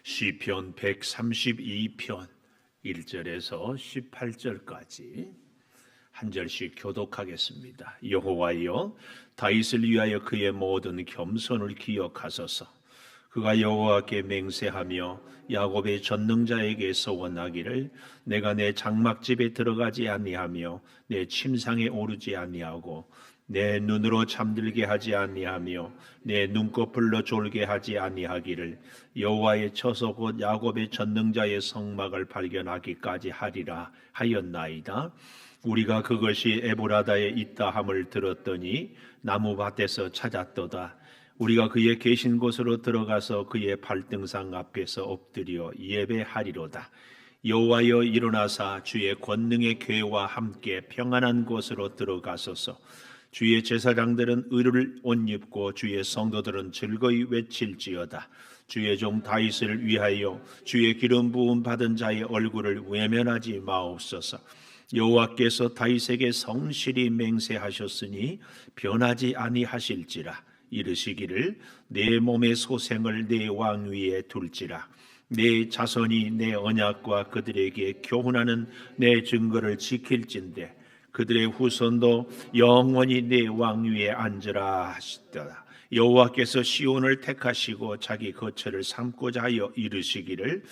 시편 132편 1절에서 18절까지 한 절씩 교독하겠습니다. 여호와여, 다윗을 위하여 그의 모든 겸손을 기억하소서. 그가 여호와께 맹세하며 야곱의 전능자에게 서원하기를 내가 내 장막집에 들어가지 아니하며 내 침상에 오르지 아니하고 내 눈으로 잠들게 하지 아니하며 내 눈꺼풀로 졸게 하지 아니하기를 여호와의 처소 곧 야곱의 전능자의 성막을 발견하기까지 하리라 하였나이다. 우리가 그것이 에브라다에 있다 함을 들었더니 나무밭에서 찾았도다. 우리가 그의 계신 곳으로 들어가서 그의 발등상 앞에서 엎드려 예배하리로다. 여호와여, 일어나사 주의 권능의 궤와 함께 평안한 곳으로 들어가소서. 주의 제사장들은 의를 옷 입고 주의 성도들은 즐거이 외칠지어다. 주의 종 다윗을 위하여 주의 기름 부음 받은 자의 얼굴을 외면하지 마옵소서. 여호와께서 다윗에게 성실히 맹세하셨으니 변하지 아니하실지라. 이르시기를 내 몸의 소생을 내 왕 위에 둘지라. 내 자손이 내 언약과 그들에게 교훈하는 내 증거를 지킬진대 그들의 후손도 영원히 내 왕 위에 앉으라 하시더라. 여호와께서 시온을 택하시고 자기 거처를 삼고자 하여 이르시기를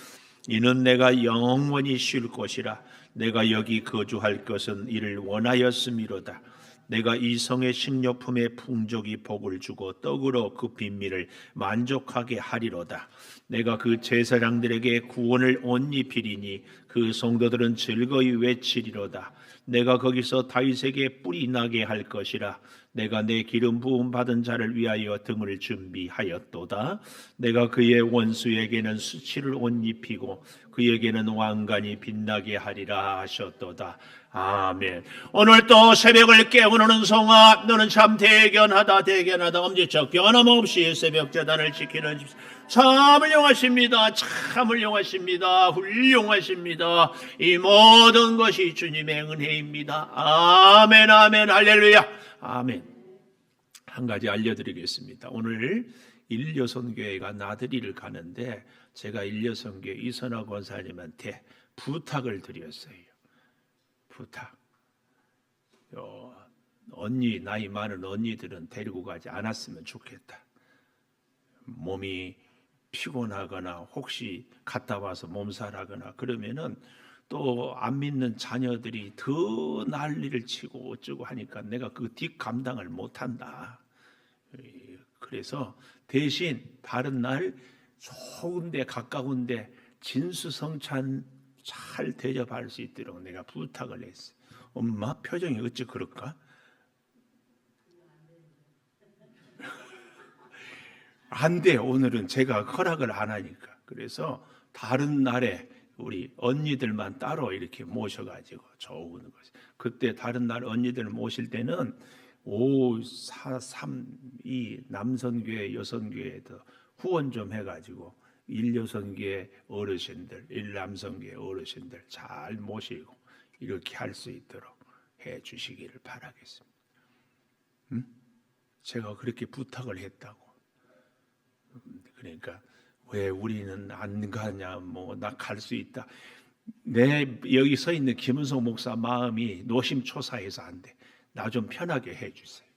이는 내가 영원히 쉴 곳이라. 내가 여기 거주할 것은 이를 원하였음이로다. 내가 이 성의 식료품의 풍족이 복을 주고 떡으로 그 빈미를 만족하게 하리로다. 내가 그 제사장들에게 구원을 옷 입히리니 그 성도들은 즐거이 외치리로다. 내가 거기서 다윗에게 뿔이 나게 할 것이라. 내가 내 기름 부음 받은 자를 위하여 등을 준비하였도다. 내가 그의 원수에게는 수치를 옷 입히고 그에게는 왕관이 빛나게 하리라 하셨도다. 아멘. 오늘 또 새벽을 깨우는 은송아, 너는 참 대견하다 엄지척 변함없이 새벽 제단을 지키는 참 훌륭하십니다. 참 훌륭하십니다. 훌륭하십니다. 이 모든 것이 주님의 은혜입니다. 아멘, 아멘, 할렐루야, 아멘. 한 가지 알려드리겠습니다. 오늘 일여선교회가 나들이를 가는데 제가 일여선교회 이선화 권사님한테 부탁을 드렸어요. 부탁. 언니, 나이 많은 언니들은 데리고 가지 않았으면 좋겠다. 몸이 피곤하거나 혹시 갔다 와서 몸살하거나 그러면은 또 안 믿는 자녀들이 더 난리를 치고 어쩌고 하니까 내가 그 뒷 감당을 못한다. 그래서 대신 다른 날 좋은 데 가까운 데 진수성찬 잘 대접할 수 있도록 내가 부탁을 했어요. 엄마 표정이 어찌 그럴까? 안 돼. 오늘은 제가 허락을 안 하니까. 그래서 다른 날에 우리 언니들만 따로 이렇게 모셔가지고 좋은 것이. 그때 다른 날 언니들 모실 때는 5, 4, 3, 2 남선교회, 여선교회도 후원 좀 해가지고 1여선교회 어르신들, 1남선교회 어르신들 잘 모시고 이렇게 할 수 있도록 해 주시기를 바라겠습니다. 제가 그렇게 부탁을 했다고. 그러니까 왜 우리는 안 가냐, 뭐 나 갈 수 있다. 내 여기 서 있는 김은성 목사 마음이 노심초사해서 안 돼. 나 좀 편하게 해주세요.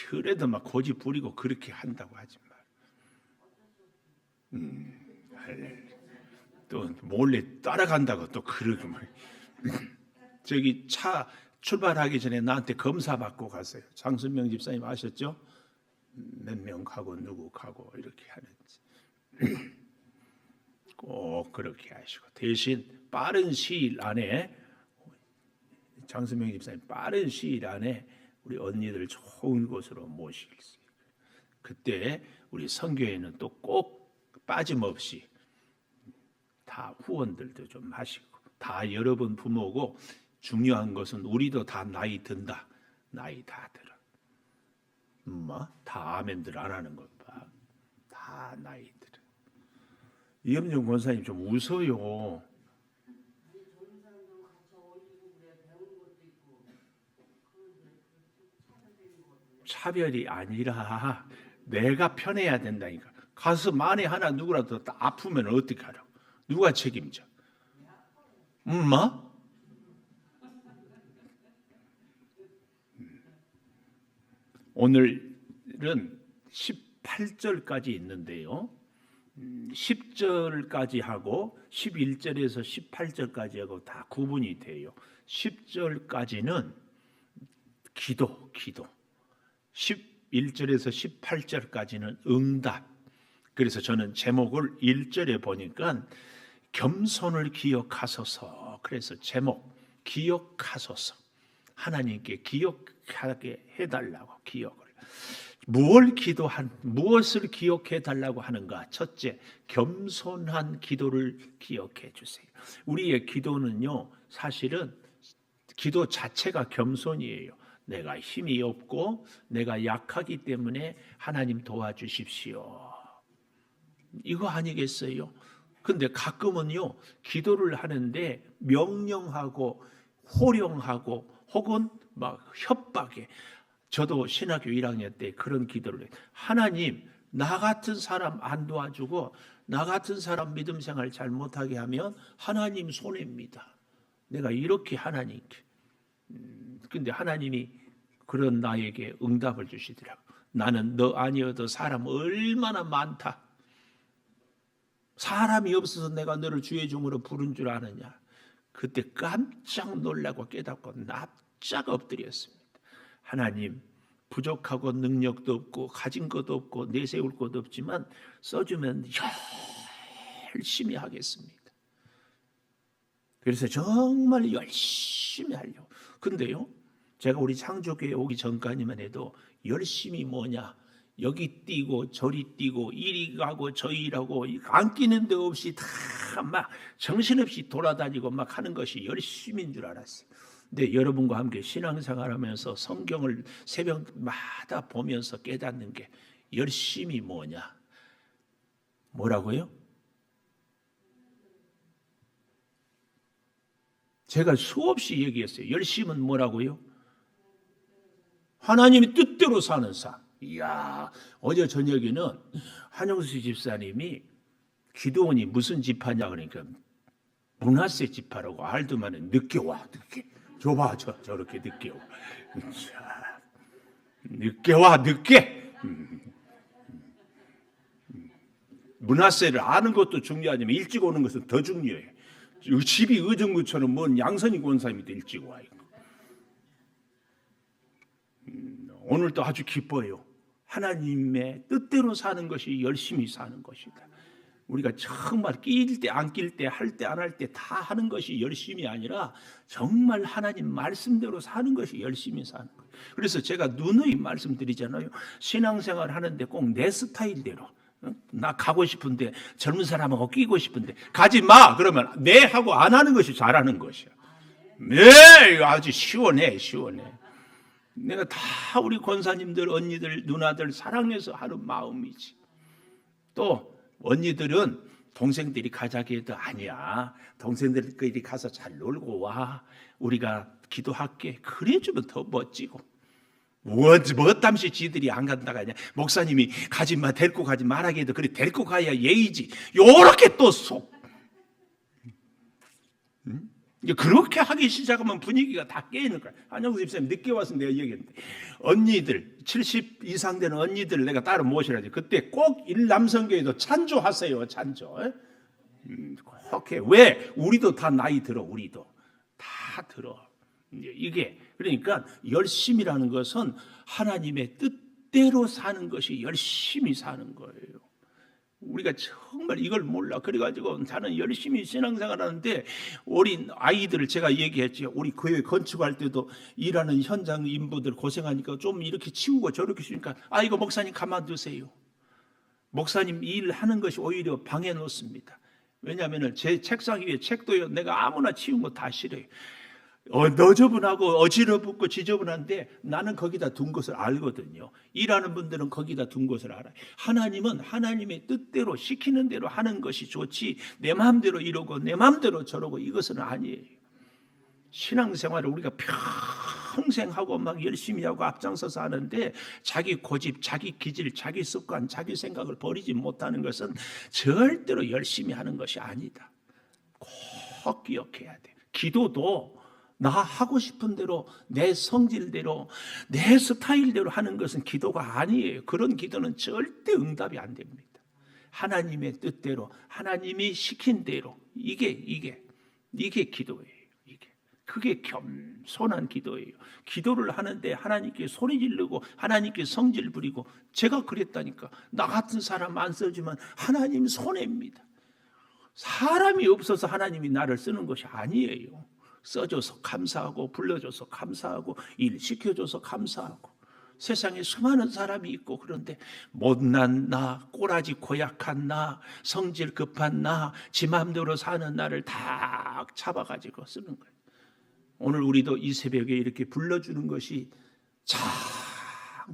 그래도 막 고집 부리고 그렇게 한다고 하지 말. 또 몰래 따라간다고 또 그러고 말. 저기 차 출발하기 전에 나한테 검사 받고 갔어요. 장순명 집사님 아셨죠? 몇 명 가고 누구 가고 이렇게 하는지 꼭 그렇게 하시고 대신 빠른 시일 안에 장순명 집사님 빠른 시일 안에 우리 언니들 좋은 곳으로 모실 수 있어요. 그때 우리 선교회는 또 꼭 빠짐없이 다 후원들도 좀 하시고 다 여러분 부모고 중요한 것은 우리도 다 나이 든다. 나이 다 들어. 다 아멘들 안 하는 것 봐. 다 나이 들어. 이염정 권사님 좀 웃어요. 차별이 아니라 내가 편해야 된다니까. 가서 만에 하나 누구라도 아프면 어떻게 하라고? 누가 책임져? 엄마? 오늘은 18절까지 있는데요. 10절까지 하고 11절에서 18절까지 하고 다 구분이 돼요. 10절까지는 기도 11절에서 18절까지는 응답. 그래서 저는 제목을 1절에 보니까 겸손을 기억하소서. 그래서 제목 기억하소서. 하나님께 기억하게 해달라고. 기억을 무엇을 기억해 달라고 하는가? 첫째, 겸손한 기도를 기억해 주세요. 우리의 기도는요, 사실은 기도 자체가 겸손이에요. 내가 힘이 없고 내가 약하기 때문에 하나님 도와주십시오. 이거 아니겠어요? 근데 가끔은요, 기도를 하는데 명령하고 호령하고 혹은 막 협박해. 저도 신학교 1학년 때 그런 기도를 해요. 하나님, 나 같은 사람 안 도와주고 나 같은 사람 믿음 생활 잘못하게 하면 하나님 손해입니다. 내가 이렇게 하나님께. 근데 하나님이 그런 나에게 응답을 주시더라고요. 나는 너 아니어도 사람 얼마나 많다. 사람이 없어서 내가 너를 주의 종으로 부른 줄 아느냐. 그때 깜짝 놀라고 깨닫고 납작 엎드렸습니다. 하나님, 부족하고 능력도 없고 가진 것도 없고 내세울 것도 없지만 써주면 열심히 하겠습니다. 그래서 정말 열심히 하려고. 근데요, 제가 우리 창조교회 오기 전까지만 해도 열심히 뭐냐, 여기 뛰고 저리 뛰고 이리 가고 저리 가고 안 끼는 데 없이 다 막 정신없이 돌아다니고 막 하는 것이 열심인 줄 알았어요. 근데 여러분과 함께 신앙생활하면서 성경을 새벽마다 보면서 깨닫는 게 열심이 뭐냐? 뭐라고요? 제가 수없이 얘기했어요. 열심은 뭐라고요? 하나님의 뜻대로 사는 삶. 이야, 어제 저녁에는 한영수 집사님이 기도원이 무슨 집하냐 그러니까 문하세 집하라고 알더만은 늦게 와, 늦게. 줘봐, 저렇게 늦게 와. 늦게 와, 늦게. 문하세를 아는 것도 중요하지만 일찍 오는 것은 더 중요해. 집이 의정부처럼 먼 양선이 권사님도 일찍 와. 오늘도 아주 기뻐요. 하나님의 뜻대로 사는 것이 열심히 사는 것이다. 우리가 정말 끼일 때 안 끼일 때 할 때 안 할 때 다 하는 것이 열심이 아니라 정말 하나님 말씀대로 사는 것이 열심히 사는 거예요. 그래서 제가 누누이 말씀드리잖아요. 신앙생활 하는데 꼭 내 스타일대로, 나 가고 싶은데 젊은 사람하고 끼고 싶은데 가지 마 그러면 네 하고 안 하는 것이 잘하는 것이야. 네, 아주 시원해. 내가 다 우리 권사님들, 언니들, 누나들 사랑해서 하는 마음이지. 또 언니들은 동생들이 가자기 해도 아니야. 동생들끼리 가서 잘 놀고 와. 우리가 기도할게. 그래주면 더 멋지고. 뭐 땀시 지들이 안 간다가 아니야. 목사님이 가지마, 데리고 가지 말하게 해도 그래 데리고 가야 예의지. 요렇게 또 속. 그렇게 하기 시작하면 분위기가 다 깨지는 거야. 한영수 집사님 늦게 와서 내가 얘기했는데 언니들 70 이상 되는 언니들 내가 따로 모시라지. 그때 꼭 일남성교회도 찬조하세요. 찬조. 그렇게. 왜? 우리도 다 나이 들어. 우리도 다 들어. 이게 그러니까 열심이라는 것은 하나님의 뜻대로 사는 것이 열심히 사는 거예요. 우리가 정말 이걸 몰라. 그래가지고 나는 열심히 신앙생활 하는데 어린 아이들을 제가 얘기했지. 우리 교회 건축할 때도 일하는 현장 인부들 고생하니까 좀 이렇게 치우고 저렇게 치우니까 이거 목사님 가만두세요. 목사님 일하는 것이 오히려 방해 놓습니다. 왜냐하면 제 책상 위에 책도요 내가 아무나 치운 거 다 싫어요. 너저분하고 어지럽고 지저분한데 나는 거기다 둔 것을 알거든요. 일하는 분들은 거기다 둔 것을 알아요. 하나님은 하나님의 뜻대로 시키는 대로 하는 것이 좋지 내 마음대로 이러고 내 마음대로 저러고 이것은 아니에요. 신앙생활을 우리가 평생 하고 막 열심히 하고 앞장서서 하는데 자기 고집, 자기 기질, 자기 습관, 자기 생각을 버리지 못하는 것은 절대로 열심히 하는 것이 아니다. 꼭 기억해야 돼. 기도도 나 하고 싶은 대로 내 성질대로 내 스타일대로 하는 것은 기도가 아니에요. 그런 기도는 절대 응답이 안 됩니다. 하나님의 뜻대로 하나님이 시킨 대로 이게 기도예요. 그게 겸손한 기도예요. 기도를 하는데 하나님께 소리 지르고 하나님께 성질 부리고, 제가 그랬다니까. 나 같은 사람 안 써주면 하나님 손해입니다. 사람이 없어서 하나님이 나를 쓰는 것이 아니에요. 써줘서 감사하고 불러줘서 감사하고 일 시켜줘서 감사하고, 세상에 수많은 사람이 있고, 그런데 못난 나, 꼬라지 고약한 나, 성질 급한 나, 지 맘대로 사는 나를 다 잡아가지고 쓰는 거예요. 오늘 우리도 이 새벽에 이렇게 불러주는 것이 참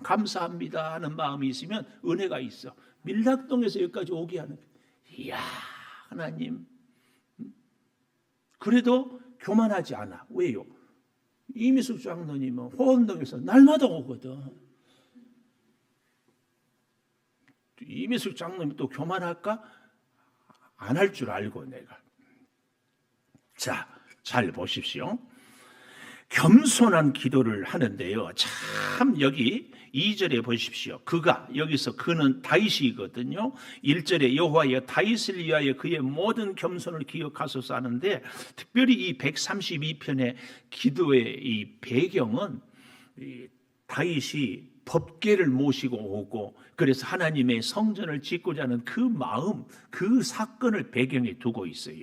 감사합니다 하는 마음이 있으면 은혜가 있어. 밀락동에서 여기까지 오게 하는 거예요. 이야, 하나님. 그래도 교만하지 않아. 왜요? 이미숙 장로님은 호원동에서 날마다 오거든. 이미숙 장로님이 또 교만할까? 안 할 줄 알고 내가. 자, 잘 보십시오. 겸손한 기도를 하는데요. 참 여기 2절에 보십시오. 여기서 그는 다윗이거든요. 1절에 여호와여 다윗을 위하여 그의 모든 겸손을 기억하소서 하는데, 특별히 이 132편의 기도의 이 배경은 다윗이 법궤를 모시고 오고 그래서 하나님의 성전을 짓고자 하는 그 마음, 그 사건을 배경에 두고 있어요.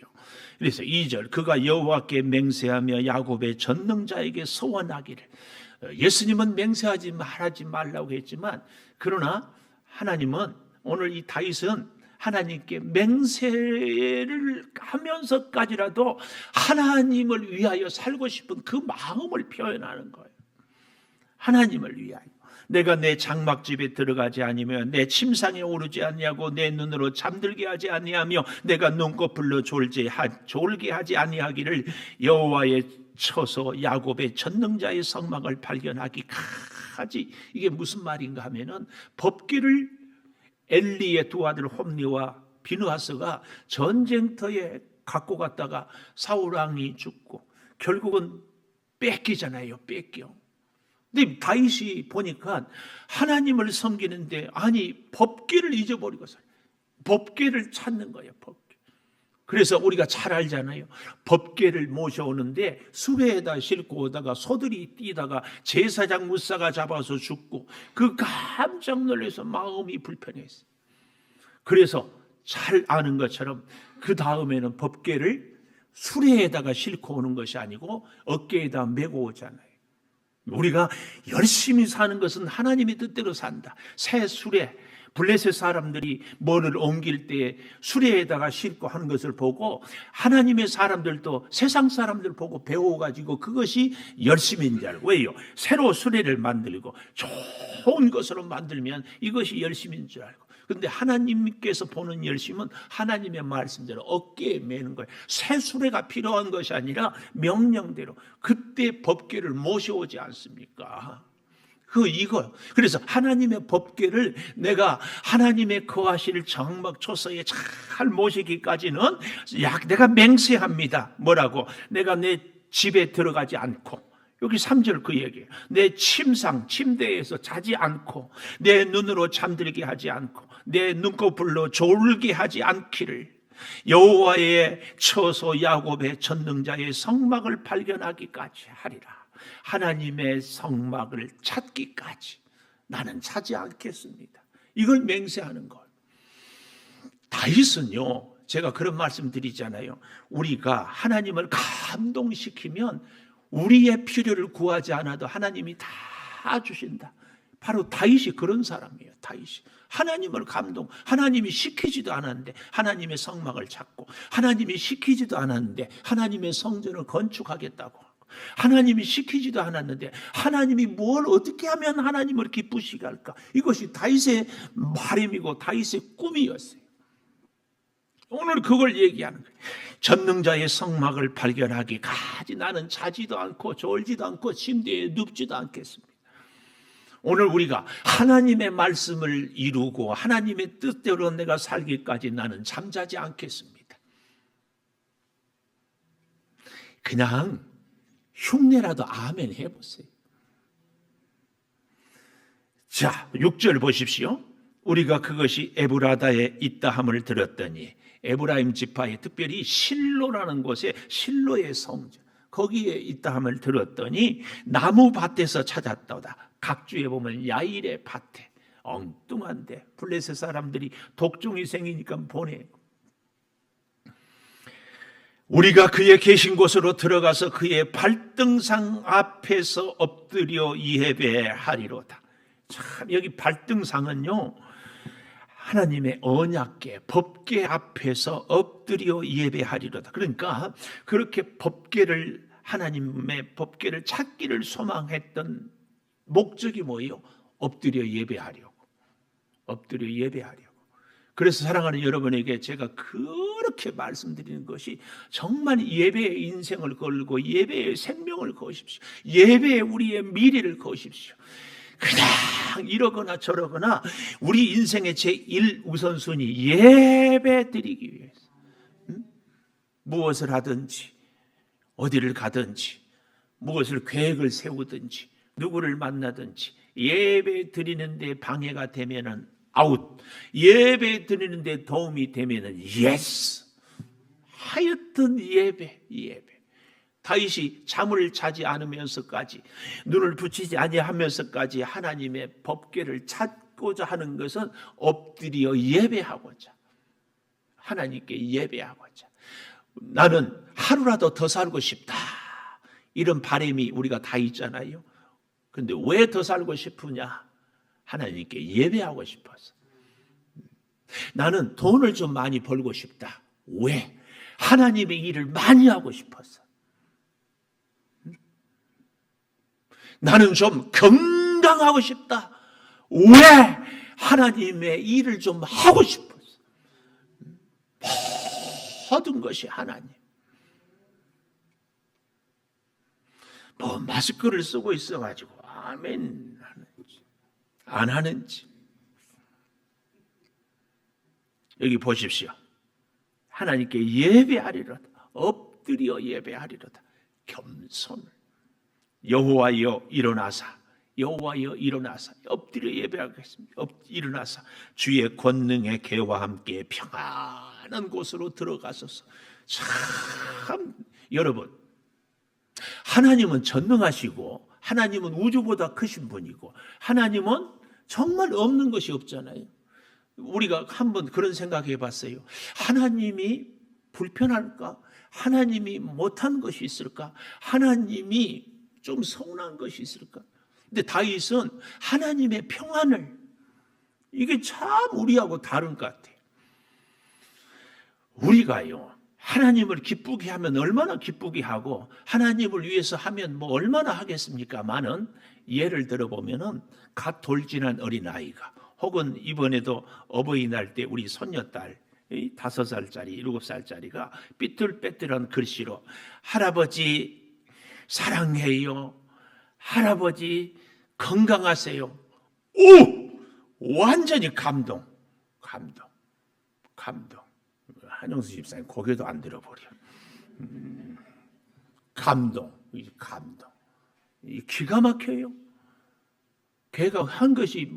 그래서 2절, 그가 여호와께 맹세하며 야곱의 전능자에게 소원하기를. 예수님은 맹세하지 말하지 말라고 했지만, 그러나 하나님은, 오늘 이 다윗은 하나님께 맹세를 하면서까지라도 하나님을 위하여 살고 싶은 그 마음을 표현하는 거예요. 하나님을 위하여. 내가 내 장막집에 들어가지 아니며 내 침상에 오르지 아니하고 내 눈으로 잠들게 하지 아니하며 내가 눈꺼풀로 졸게 하지 아니하기를 여호와의 처소 야곱의 전능자의 성막을 발견하기까지. 이게 무슨 말인가 하면은, 법궤를 엘리의 두 아들 홈리와 비느하스가 전쟁터에 갖고 갔다가 사울 왕이 죽고 결국은 뺏기잖아요. 뺏겨. 근데 다윗이 보니까 하나님을 섬기는데, 아니 법궤를 잊어버리고 법궤를 찾는 거예요. 법궤. 그래서 우리가 잘 알잖아요. 법궤를 모셔오는데 수레에다 싣고 오다가 소들이 뛰다가 제사장 무사가 잡아서 죽고, 그 깜짝 놀라서 마음이 불편했어요. 그래서 잘 아는 것처럼 그 다음에는 법궤를 수레에다가 싣고 오는 것이 아니고 어깨에다 메고 오잖아요. 우리가 열심히 사는 것은 하나님의 뜻대로 산다. 새 수레, 블레셋 사람들이 뭐를 옮길 때 수레에다가 싣고 하는 것을 보고 하나님의 사람들도 세상 사람들 보고 배워가지고 그것이 열심인 줄 알고. 왜요? 새로 수레를 만들고 좋은 것으로 만들면 이것이 열심인 줄 알고. 그런데 하나님께서 보는 열심은 하나님의 말씀대로 어깨에 매는 거예요. 새 수레가 필요한 것이 아니라 명령대로. 그때 법궤를 모셔오지 않습니까? 이거. 그래서 하나님의 법궤를 내가 하나님의 거하실 장막 초소에 잘 모시기까지는 내가 맹세합니다. 뭐라고? 내가 내 집에 들어가지 않고, 여기 3절 그 얘기예요. 내 침대에서 자지 않고, 내 눈으로 잠들게 하지 않고, 내 눈꺼풀로 졸게 하지 않기를, 여호와의 처소 야곱의 전능자의 성막을 발견하기까지 하리라. 하나님의 성막을 찾기까지 나는 차지 않겠습니다. 이걸 맹세하는 것. 다윗은요, 제가 그런 말씀 드리잖아요. 우리가 하나님을 감동시키면 우리의 필요를 구하지 않아도 하나님이 다 주신다. 바로 다윗이 그런 사람이에요. 다윗이 하나님을 하나님이 시키지도 않았는데 하나님의 성막을 찾고, 하나님이 시키지도 않았는데 하나님의 성전을 건축하겠다고, 하나님이 시키지도 않았는데 하나님이 뭘 어떻게 하면 하나님을 기쁘시게 할까? 이것이 다윗의 바람이고 다윗의 꿈이었어요. 오늘 그걸 얘기하는 거예요. 전능자의 성막을 발견하기까지 나는 자지도 않고 졸지도 않고 침대에 눕지도 않겠습니다. 오늘 우리가 하나님의 말씀을 이루고 하나님의 뜻대로 내가 살기까지 나는 잠자지 않겠습니다. 그냥 흉내라도 아멘 해보세요. 자, 6절 보십시오. 우리가 그것이 에브라다에 있다 함을 들었더니, 에브라임 지파에 특별히 실로라는 곳에, 실로의 성전, 거기에 있다 함을 들었더니 나무 밭에서 찾았다오다. 각주에 보면 야일의 밭에, 엉뚱한데 블레셋 사람들이 독종이 생기니까 보내고, 우리가 그의 계신 곳으로 들어가서 그의 발등상 앞에서 엎드려 예배하리로다. 참, 여기 발등상은요, 하나님의 언약궤, 법궤 앞에서 엎드려 예배하리로다. 그러니까 그렇게 법궤를, 하나님의 법궤를 찾기를 소망했던 목적이 뭐예요? 엎드려 예배하려고. 엎드려 예배하려고. 그래서 사랑하는 여러분에게 제가 그렇게 말씀드리는 것이, 정말 예배의 인생을 걸고 예배의 생명을 거십시오. 예배에 우리의 미래를 거십시오. 그냥 이러거나 저러거나 우리 인생의 제1 우선순위 예배 드리기 위해서, 무엇을 하든지 어디를 가든지 무엇을 계획을 세우든지 누구를 만나든지 예배 드리는데 방해가 되면은 아웃, 예배 드리는데 도움이 되면은 예스. 하여튼 예배. 다윗이 잠을 자지 않으면서까지, 눈을 붙이지 아니하면서까지 하나님의 법궤를 찾고자 하는 것은 엎드려 예배하고자, 하나님께 예배하고자. 나는 하루라도 더 살고 싶다, 이런 바람이 우리가 다 있잖아요. 그런데 왜 더 살고 싶으냐? 하나님께 예배하고 싶어서. 나는 돈을 좀 많이 벌고 싶다. 왜? 하나님의 일을 많이 하고 싶어서. 나는 좀 건강하고 싶다. 왜? 하나님의 일을 좀 하고 싶어서. 모든 것이 하나님. 뭐 마스크를 쓰고 있어가지고 아멘 하는지 안 하는지. 여기 보십시오. 하나님께 예배하리로다. 엎드려 예배하리로다. 겸손을. 여호와여 일어나사, 여호와여 일어나사, 엎드려 예배하겠습니다. 일어나사 주의 권능의 계와 함께 평안한 곳으로 들어가소서. 참, 여러분, 하나님은 전능하시고 하나님은 우주보다 크신 분이고 하나님은 정말 없는 것이 없잖아요. 우리가 한번 그런 생각해 봤어요. 하나님이 불편할까? 하나님이 못한 것이 있을까? 하나님이 좀 서운한 것이 있을까? 근데 다윗은 하나님의 평안을, 이게 참 우리하고 다른 것 같아요. 우리가요, 하나님을 기쁘게 하면 얼마나 기쁘게 하고 하나님을 위해서 하면 뭐 얼마나 하겠습니까마는, 예를 들어보면은 갓 돌진한 어린아이가, 혹은 이번에도 어버이날 때 우리 손녀딸 5살짜리 7살짜리가 삐뚤빼뚤한 글씨로 할아버지 사랑해요, 할아버지 건강하세요. 오! 완전히 감동. 한영수 집사님 고개도 안 들어버려. 감동. 이 기가 막혀요. 걔가 한 것이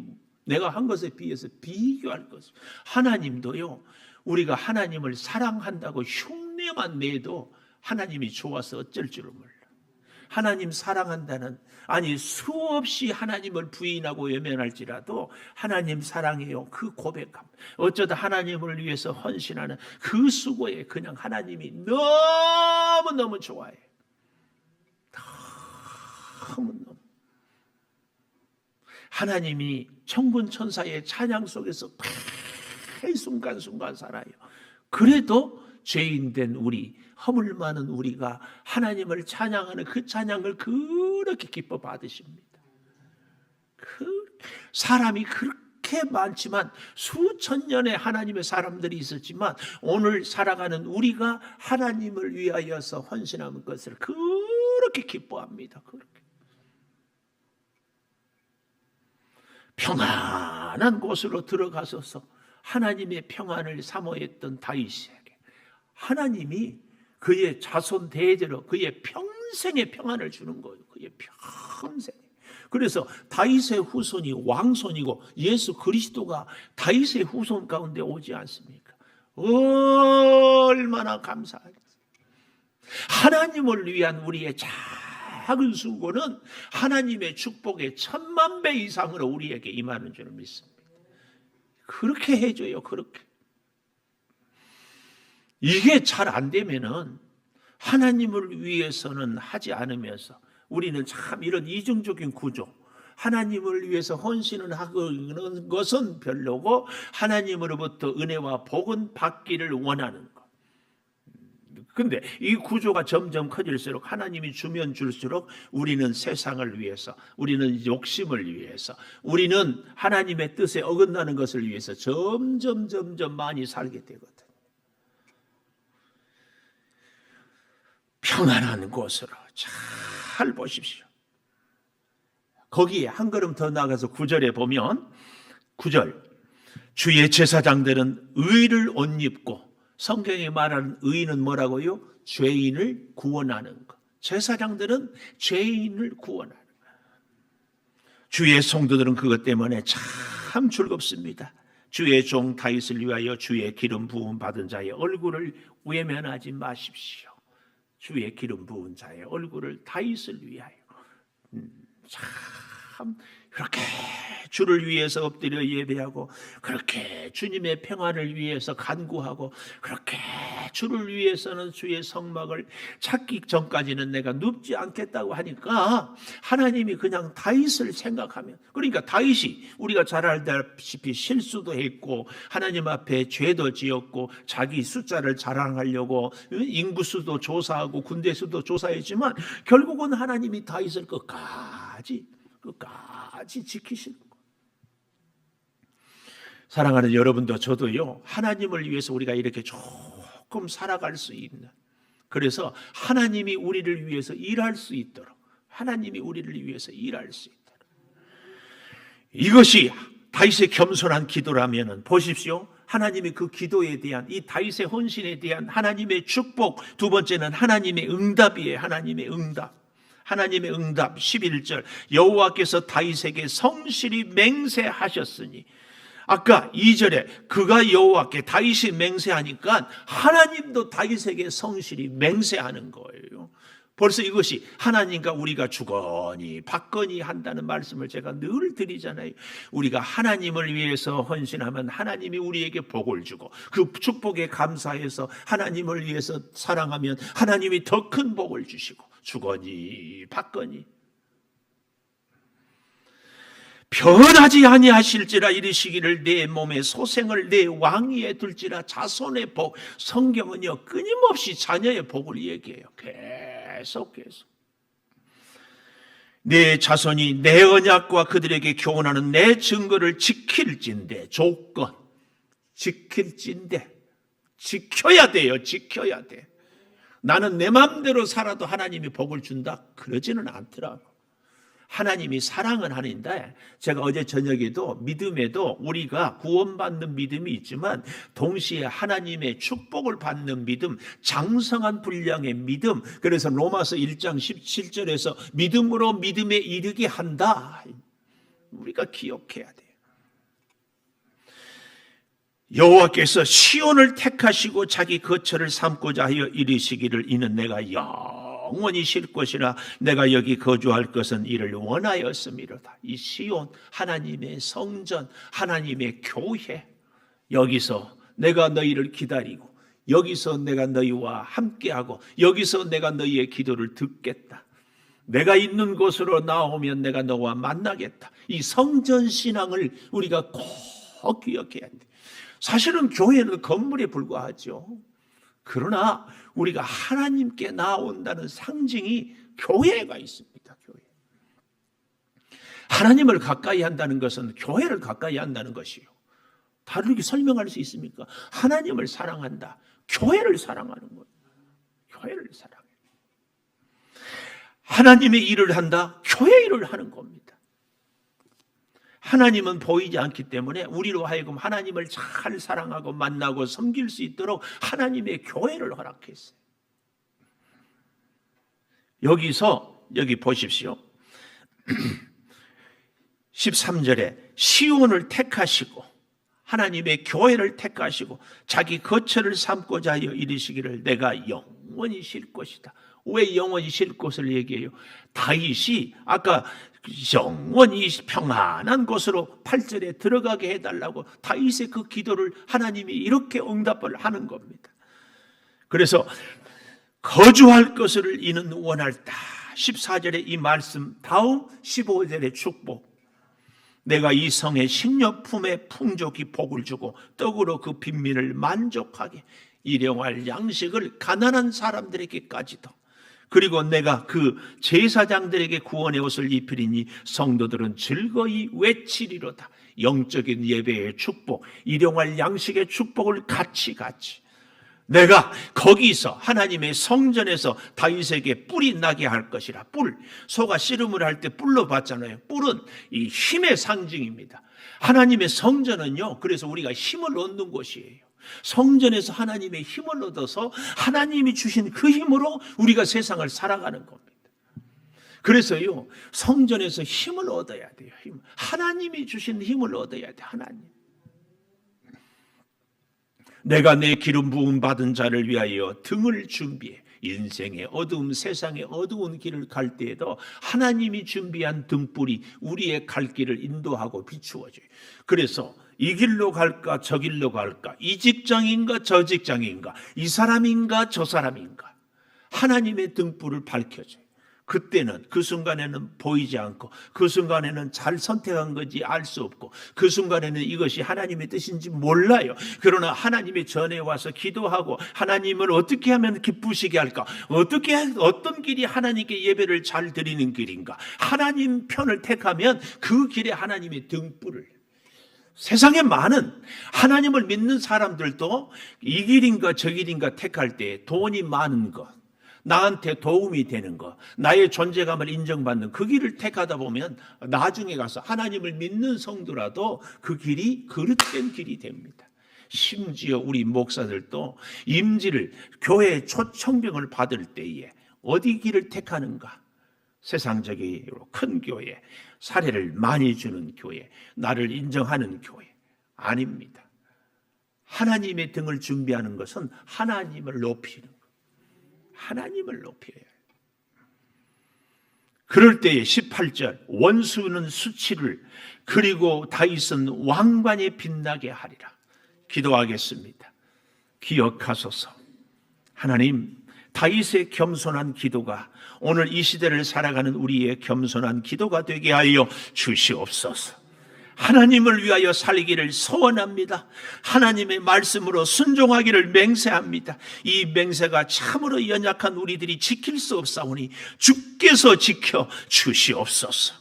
내가 한 것에 비해서 비교할 것. 하나님도요, 우리가 하나님을 사랑한다고 흉내만 내도 하나님이 좋아서 어쩔 줄을 몰라. 하나님 사랑한다는, 아니 수없이 하나님을 부인하고 외면할지라도 하나님 사랑해요, 그 고백함, 어쩌다 하나님을 위해서 헌신하는 그 수고에 그냥 하나님이 너무너무 좋아해. 너무너무. 하나님이 천군 천사의 찬양 속에서 매 순간순간 살아요. 그래도 죄인된 우리, 허물 많은 우리가 하나님을 찬양하는 그 찬양을 그렇게 기뻐 받으십니다. 사람이 그렇게 그렇게 많지만 수천 년의 하나님의 사람들이 있었지만 오늘 살아가는 우리가 하나님을 위하여서 헌신하는 것을 그렇게 기뻐합니다. 그렇게 평안한 곳으로 들어가셔서 하나님의 평안을 사모했던 다윗에게 하나님이 그의 자손 대대로 그의 평생의 평안을 주는 거예요. 그의 평생. 그래서 다윗의 후손이 왕손이고 예수 그리스도가 다윗의 후손 가운데 오지 않습니까? 얼마나 감사하겠어요. 하나님을 위한 우리의 작은 수고는 하나님의 축복의 1000만 배 이상으로 우리에게 임하는 줄 믿습니다. 그렇게 해줘요. 그렇게. 이게 잘 안 되면은 하나님을 위해서는 하지 않으면서 우리는 참 이런 이중적인 구조, 하나님을 위해서 헌신을 하는 것은 별로고 하나님으로부터 은혜와 복은 받기를 원하는 것. 근데 이 구조가 점점 커질수록 하나님이 주면 줄수록 우리는 세상을 위해서, 우리는 욕심을 위해서, 우리는 하나님의 뜻에 어긋나는 것을 위해서 점점 많이 살게 되거든요. 평안한 곳으로 잘 보십시오. 거기에 한 걸음 더 나가서 9절에 보면 9절 주의 제사장들은 의를 옷 입고 성경에 말하는 의는 뭐라고요? 죄인을 구원하는 것. 제사장들은 죄인을 구원하는 것. 주의 성도들은 그것 때문에 참 즐겁습니다. 주의 종 다윗을 위하여 주의 기름 부음 받은 자의 얼굴을 외면하지 마십시오. 주의 기름 부은 자의 얼굴을 다윗을 위하여. 참 그렇게 주를 위해서 엎드려 예배하고 그렇게 주님의 평안을 위해서 간구하고 그렇게 주를 위해서는 주의 성막을 찾기 전까지는 내가 눕지 않겠다고 하니까 하나님이 그냥 다윗을 생각하면, 그러니까 다윗이 우리가 잘 알다시피 실수도 했고 하나님 앞에 죄도 지었고 자기 숫자를 자랑하려고 인구수도 조사하고 군대수도 조사했지만 결국은 하나님이 다윗을 끝까지 지키시는 거예요. 사랑하는 여러분도 저도요, 하나님을 위해서 우리가 이렇게 조금 살아갈 수 있는, 그래서 하나님이 우리를 위해서 일할 수 있도록, 하나님이 우리를 위해서 일할 수 있도록, 이것이 다윗의 겸손한 기도라면 보십시오. 하나님이 그 기도에 대한, 이 다윗의 헌신에 대한 하나님의 축복, 두 번째는 하나님의 응답이에요. 하나님의 응답. 하나님의 응답 11절 여호와께서 다윗에게 성실히 맹세하셨으니, 아까 2절에 그가 여호와께 다윗이 맹세하니까 하나님도 다윗에게 성실히 맹세하는 거예요. 벌써 이것이 하나님과 우리가 주거니 받거니 한다는 말씀을 제가 늘 드리잖아요. 우리가 하나님을 위해서 헌신하면 하나님이 우리에게 복을 주고 그 축복에 감사해서 하나님을 위해서 사랑하면 하나님이 더 큰 복을 주시고 주거니 받거니. 변하지 아니하실지라 이르시기를 내 몸의 소생을 내 왕위에 둘지라. 자손의 복, 성경은요 끊임없이 자녀의 복을 얘기해요. 계속 내 자손이 내 언약과 그들에게 교훈하는 내 증거를 지킬진대. 조건, 지킬진대. 지켜야 돼요. 지켜야 돼. 나는 내 마음대로 살아도 하나님이 복을 준다? 그러지는 않더라고. 하나님이 사랑은 하는데, 제가 어제 저녁에도 믿음에도 우리가 구원받는 믿음이 있지만 동시에 하나님의 축복을 받는 믿음, 장성한 분량의 믿음, 그래서 로마서 1장 17절에서 믿음으로 믿음에 이르게 한다, 우리가 기억해야 돼요. 여호와께서 시온을 택하시고 자기 거처를 삼고자 하여 이르시기를 이는 내가 영원히 쉴 것이라 내가 여기 거주할 것은 이를 원하였음이로다. 이 시온, 하나님의 성전, 하나님의 교회, 여기서 내가 너희를 기다리고 여기서 내가 너희와 함께하고 여기서 내가 너희의 기도를 듣겠다. 내가 있는 곳으로 나오면 내가 너와 만나겠다. 이 성전 신앙을 우리가 꼭 기억해야 돼. 사실은 교회는 건물에 불과하죠. 그러나 우리가 하나님께 나온다는 상징이 교회가 있습니다. 교회. 하나님을 가까이 한다는 것은 교회를 가까이 한다는 것이요. 다르게 설명할 수 있습니까? 하나님을 사랑한다. 교회를 사랑하는 거예요. 교회를 사랑해. 하나님의 일을 한다. 교회 일을 하는 겁니다. 하나님은 보이지 않기 때문에 우리로 하여금 하나님을 잘 사랑하고 만나고 섬길 수 있도록 하나님의 교회를 허락했어요. 여기 보십시오. 13절에 시온을 택하시고 하나님의 교회를 택하시고 자기 거처를 삼고자 하여 이르시기를 내가 영원히 쉴 것이다. 왜 영원히 쉴 곳을 얘기해요? 다윗이 아까 영원히 평안한 곳으로 8절에 들어가게 해달라고 다윗의 그 기도를 하나님이 이렇게 응답을 하는 겁니다. 그래서 거주할 것을 이는 원할다. 14절에 이 말씀 다음 15절의 축복. 내가 이 성의 식료품에 풍족히 복을 주고 떡으로 그 빈민을 만족하게 일용할 양식을 가난한 사람들에게까지도, 그리고 내가 그 제사장들에게 구원의 옷을 입히리니 성도들은 즐거이 외치리로다. 영적인 예배의 축복, 일용할 양식의 축복을 같이 내가 거기서 하나님의 성전에서 다윗에게 뿔이 나게 할 것이라. 뿔, 소가 씨름을 할 때 뿔로 봤잖아요. 뿔은 이 힘의 상징입니다. 하나님의 성전은요, 그래서 우리가 힘을 얻는 곳이에요. 성전에서 하나님의 힘을 얻어서 하나님이 주신 그 힘으로 우리가 세상을 살아가는 겁니다. 그래서요, 성전에서 힘을 얻어야 돼요. 힘. 하나님이 주신 힘을 얻어야 돼. 하나님. 내가 내 기름 부음 받은 자를 위하여 등을 준비해. 인생의 어두움, 세상의 어두운 길을 갈 때에도 하나님이 준비한 등불이 우리의 갈 길을 인도하고 비추어줘요. 그래서 이 길로 갈까 저 길로 갈까, 이 직장인가 저 직장인가, 이 사람인가 저 사람인가, 하나님의 등불을 밝혀줘요. 그때는 그 순간에는 보이지 않고, 그 순간에는 잘 선택한 건지 알 수 없고, 그 순간에는 이것이 하나님의 뜻인지 몰라요. 그러나 하나님의 전에 와서 기도하고 하나님을 어떻게 하면 기쁘시게 할까, 어떤 길이 하나님께 예배를 잘 드리는 길인가, 하나님 편을 택하면 그 길에 하나님의 등불을. 세상에 많은 하나님을 믿는 사람들도 이 길인가 저 길인가 택할 때 돈이 많은 것, 나한테 도움이 되는 것, 나의 존재감을 인정받는 그 길을 택하다 보면 나중에 가서 하나님을 믿는 성도라도 그 길이 그릇된 길이 됩니다. 심지어 우리 목사들도 임지를, 교회 초청병을 받을 때에 어디 길을 택하는가? 세상적으로 큰 교회, 사례를 많이 주는 교회, 나를 인정하는 교회 아닙니다. 하나님의 등을 준비하는 것은 하나님을 높이는 것, 하나님을 높여야 해요. 그럴 때에 18절, 원수는 수치를, 그리고 다윗은 왕관이 빛나게 하리라. 기도하겠습니다. 기억하소서. 하나님, 다윗의 겸손한 기도가 오늘 이 시대를 살아가는 우리의 겸손한 기도가 되게 하여 주시옵소서. 하나님을 위하여 살기를 소원합니다. 하나님의 말씀으로 순종하기를 맹세합니다. 이 맹세가 참으로 연약한 우리들이 지킬 수 없사오니 주께서 지켜 주시옵소서.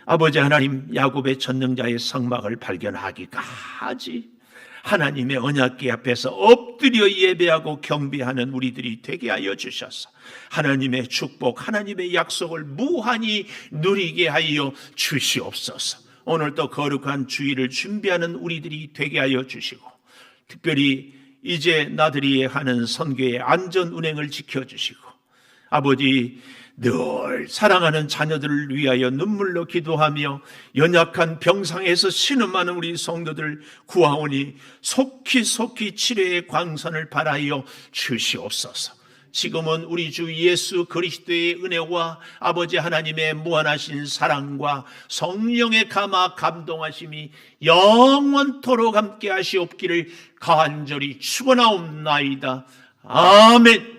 아버지 하나님, 야곱의 전능자의 성막을 발견하기까지 하나님의 언약궤 앞에서 엎드려 예배하고 경배하는 우리들이 되게 하여 주셔서 하나님의 축복, 하나님의 약속을 무한히 누리게 하여 주시옵소서. 오늘도 거룩한 주일을 준비하는 우리들이 되게 하여 주시고, 특별히 이제 나들이 하는 선교의 안전 운행을 지켜주시고, 아버지 늘 사랑하는 자녀들을 위하여 눈물로 기도하며 연약한 병상에서 신음하는 우리 성도들 구하오니 속히 치료의 광선을 발하여 주시옵소서. 지금은 우리 주 예수 그리스도의 은혜와 아버지 하나님의 무한하신 사랑과 성령의 감화 감동하심이 영원토록 함께 하시옵기를 간절히 축원하옵나이다. 아멘.